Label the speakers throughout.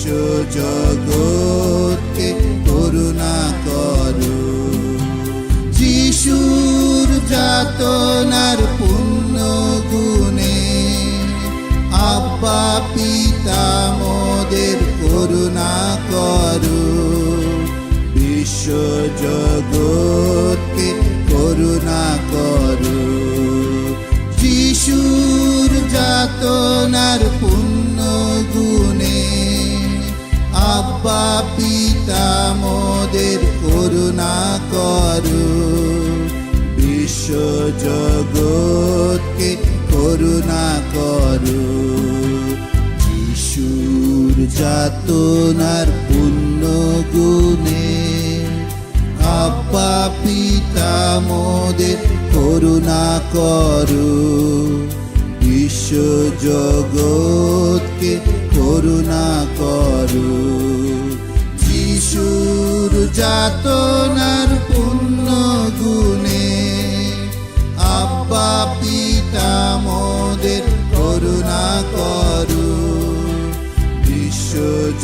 Speaker 1: বিশ্ব জগৎকে করুণা করো। যিশুর যাতনার পুণ্য গুণে আব্বা পিতা মোদের করুণা করো। বিশ্ব জগৎকে করুণা করো। যিশুর যাতনার পুণ্য গুণে আব্বা পিতা মোদের করুণা করো। বিশ্ব জগৎকে করুণা করো। যিশুর যাতনার পুণ্য গুণে আব্বা পিতা মোদের করুণা করো। বিশ্ব জগৎকে করুণা করো। যিশুর যাতনার পুণ্য গুণে আব্বা পিতা মোদের করুণা করো। বিশ্ব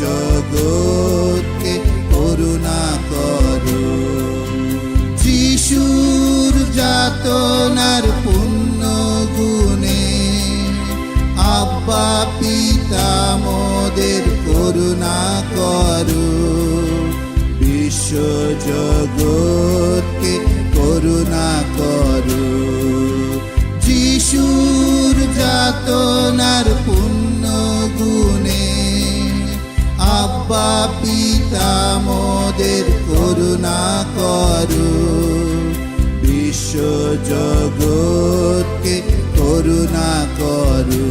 Speaker 1: জগৎকে করুণা করো। যিশুর যাতনার পুণ্য গুণে আব্বা পিতা মোদের করুণা করো। বিশ্ব জগৎকে করুণা করো। যিশুর যাতনার পুণ্য গুণে আব্বা পিতা মোদের করুণা করো। বিশ্ব জগৎকে করুণা করো।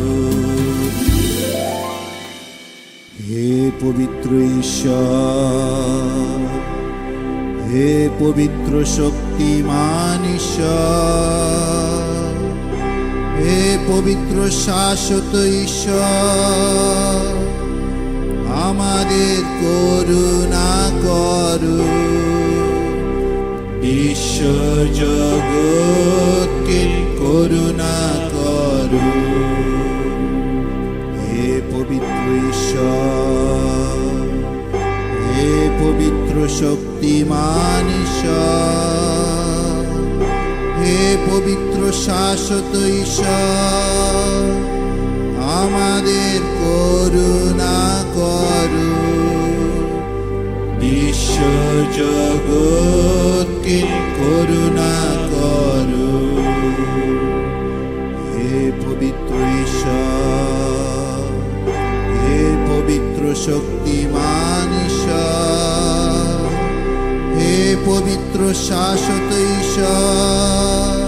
Speaker 1: হে পবিত্র ঈশ্বর, হে পবিত্র শক্তিমান ঈশ্বর, হে পবিত্র শাশ্বত ঈশ্বর, আমাদের করুণা করো। বিশ্ব জগৎকে করুণা করো। হে পবিত্র ঈশ্বর, হে পবিত্র শক্তিমান ঈশ্বর, হে পবিত্র শাশ্বত ঈশ্বর, আমাদের করুণা করো। বিশ্ব জগৎকে করুণা করো। হে পবিত্র ঈশ্বর, হে পবিত্র শক্তিমান ঈশ্বর, হে পবিত্র শাশ্বত ঈশ্বর,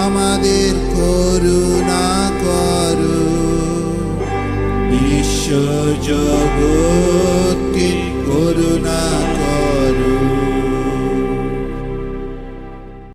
Speaker 1: আমাদের